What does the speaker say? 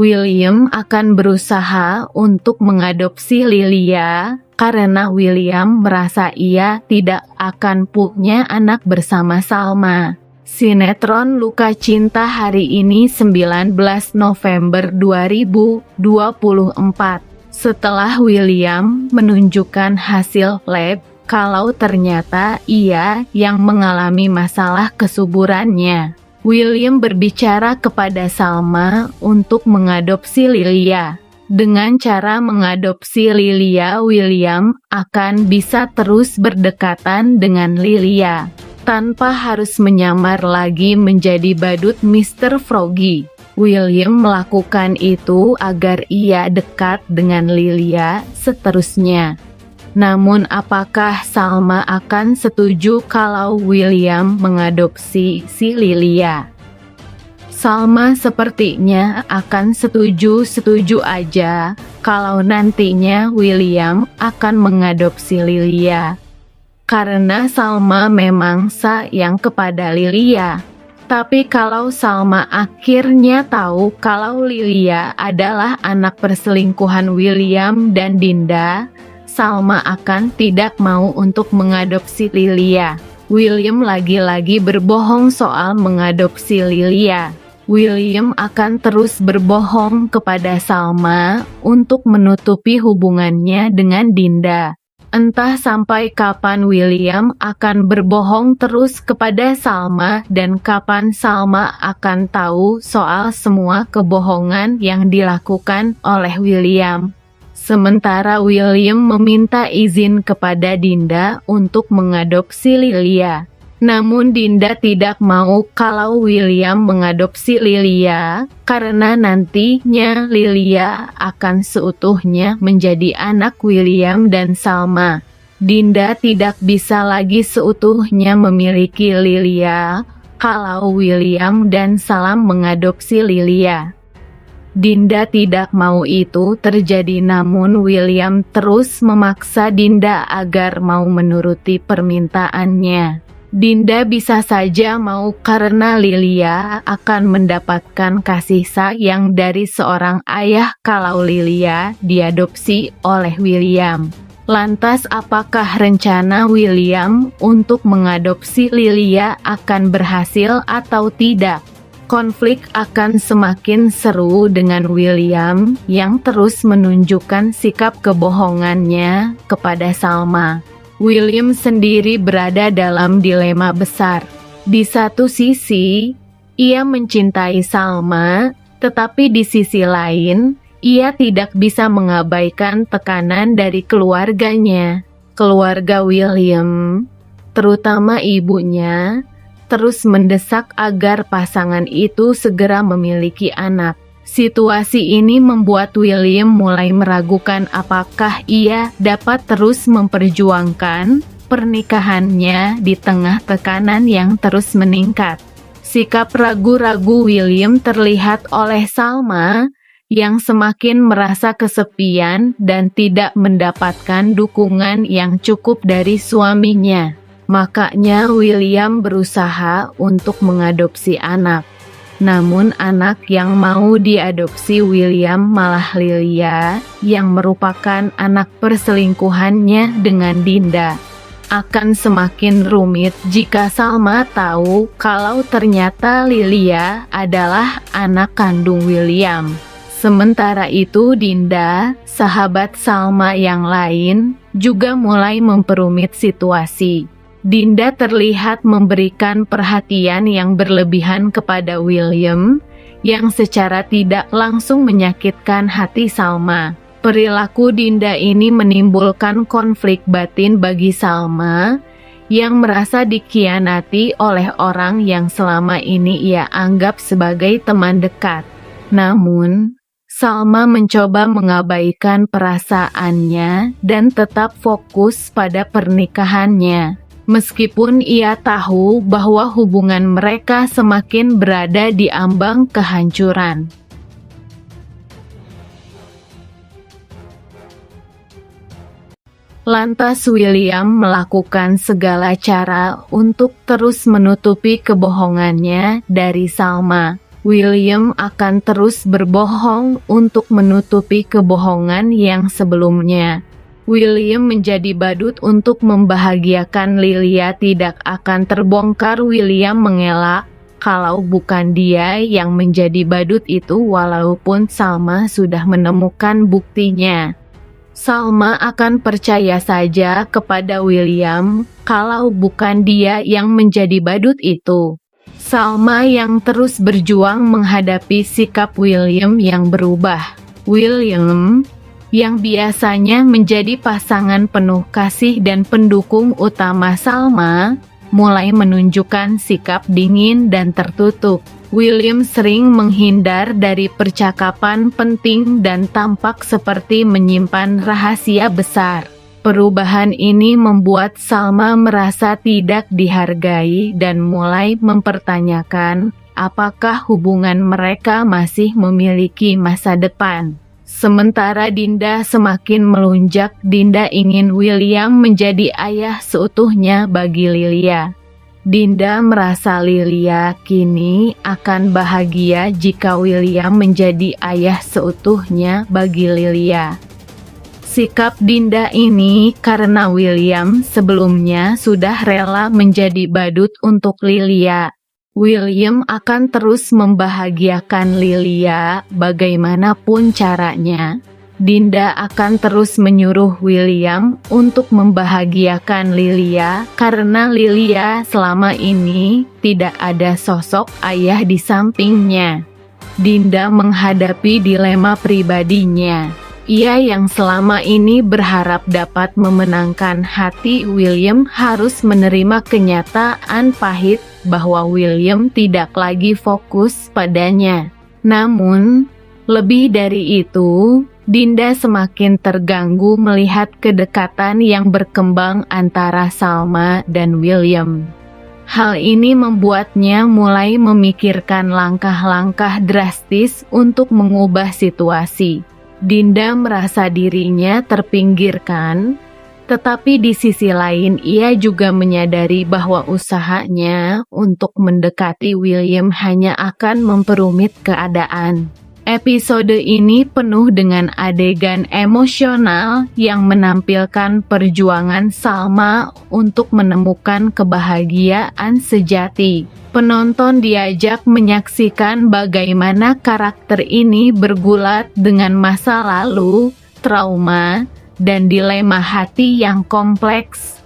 William akan berusaha untuk mengadopsi Lilia karena William merasa ia tidak akan punya anak bersama Salma. Sinetron Luka Cinta hari ini 19 November 2024. Setelah William menunjukkan hasil lab kalau ternyata ia yang mengalami masalah kesuburannya, William berbicara kepada Salma untuk mengadopsi Lilia. Dengan cara mengadopsi Lilia, William akan bisa terus berdekatan dengan Lilia, tanpa harus menyamar lagi menjadi badut Mr. Froggy. William melakukan itu agar ia dekat dengan Lilia seterusnya. Namun apakah Salma akan setuju kalau William mengadopsi si Lilia? Salma sepertinya akan setuju-setuju aja kalau nantinya William akan mengadopsi Lilia. Karena Salma memang sayang kepada Lilia. Tapi kalau Salma akhirnya tahu kalau Lilia adalah anak perselingkuhan William dan Dinda, Salma akan tidak mau untuk mengadopsi Lilia. William lagi-lagi berbohong soal mengadopsi Lilia. William akan terus berbohong kepada Salma untuk menutupi hubungannya dengan Dinda. Entah sampai kapan William akan berbohong terus kepada Salma dan kapan Salma akan tahu soal semua kebohongan yang dilakukan oleh William. Sementara William meminta izin kepada Dinda untuk mengadopsi Lilia. Namun Dinda tidak mau kalau William mengadopsi Lilia, karena nantinya Lilia akan seutuhnya menjadi anak William dan Salma. Dinda tidak bisa lagi seutuhnya memiliki Lilia kalau William dan Salam mengadopsi Lilia. Dinda tidak mau itu terjadi, namun William terus memaksa Dinda agar mau menuruti permintaannya. Dinda bisa saja mau karena Lilia akan mendapatkan kasih sayang dari seorang ayah kalau Lilia diadopsi oleh William. Lantas apakah rencana William untuk mengadopsi Lilia akan berhasil atau tidak? Konflik akan semakin seru dengan William yang terus menunjukkan sikap kebohongannya kepada Salma. William sendiri berada dalam dilema besar. Di satu sisi, ia mencintai Salma, tetapi di sisi lain, ia tidak bisa mengabaikan tekanan dari keluarganya. Keluarga William, terutama ibunya, terus mendesak agar pasangan itu segera memiliki anak. Situasi ini membuat William mulai meragukan apakah ia dapat terus memperjuangkan pernikahannya di tengah tekanan yang terus meningkat. Sikap ragu-ragu William terlihat oleh Salma yang semakin merasa kesepian dan tidak mendapatkan dukungan yang cukup dari suaminya. Makanya William berusaha untuk mengadopsi anak. Namun anak yang mau diadopsi William malah Lilia, yang merupakan anak perselingkuhannya dengan Dinda. Akan semakin rumit jika Salma tahu kalau ternyata Lilia adalah anak kandung William. Sementara itu Dinda, sahabat Salma yang lain, juga mulai memperumit situasi. Dinda terlihat memberikan perhatian yang berlebihan kepada William, yang secara tidak langsung menyakitkan hati Salma. Perilaku Dinda ini menimbulkan konflik batin bagi Salma, yang merasa dikhianati oleh orang yang selama ini ia anggap sebagai teman dekat. Namun, Salma mencoba mengabaikan perasaannya dan tetap fokus pada pernikahannya. Meskipun ia tahu bahwa hubungan mereka semakin berada di ambang kehancuran. Lantas William melakukan segala cara untuk terus menutupi kebohongannya dari Salma. William akan terus berbohong untuk menutupi kebohongan yang sebelumnya. William menjadi badut untuk membahagiakan Lilia tidak akan terbongkar. William mengelak kalau bukan dia yang menjadi badut itu, walaupun Salma sudah menemukan buktinya. Salma akan percaya saja kepada William kalau bukan dia yang menjadi badut itu. Salma yang terus berjuang menghadapi sikap William yang berubah. William, yang biasanya menjadi pasangan penuh kasih dan pendukung utama Salma, mulai menunjukkan sikap dingin dan tertutup. William sering menghindar dari percakapan penting dan tampak seperti menyimpan rahasia besar. Perubahan ini membuat Salma merasa tidak dihargai dan mulai mempertanyakan apakah hubungan mereka masih memiliki masa depan. Sementara Dinda semakin melunjak. Dinda ingin William menjadi ayah seutuhnya bagi Lilia. Dinda merasa Lilia kini akan bahagia jika William menjadi ayah seutuhnya bagi Lilia. Sikap Dinda ini karena William sebelumnya sudah rela menjadi badut untuk Lilia. William akan terus membahagiakan Lilia bagaimanapun caranya. Dinda akan terus menyuruh William untuk membahagiakan Lilia karena Lilia selama ini tidak ada sosok ayah di sampingnya. Dinda menghadapi dilema pribadinya. Ia yang selama ini berharap dapat memenangkan hati William harus menerima kenyataan pahit bahwa William tidak lagi fokus padanya. Namun, lebih dari itu, Dinda semakin terganggu melihat kedekatan yang berkembang antara Salma dan William. Hal ini membuatnya mulai memikirkan langkah-langkah drastis untuk mengubah situasi. Dinda merasa dirinya terpinggirkan, tetapi di sisi lain ia juga menyadari bahwa usahanya untuk mendekati William hanya akan memperumit keadaan. Episode ini penuh dengan adegan emosional yang menampilkan perjuangan Salma untuk menemukan kebahagiaan sejati. Penonton diajak menyaksikan bagaimana karakter ini bergulat dengan masa lalu, trauma, dan dilema hati yang kompleks.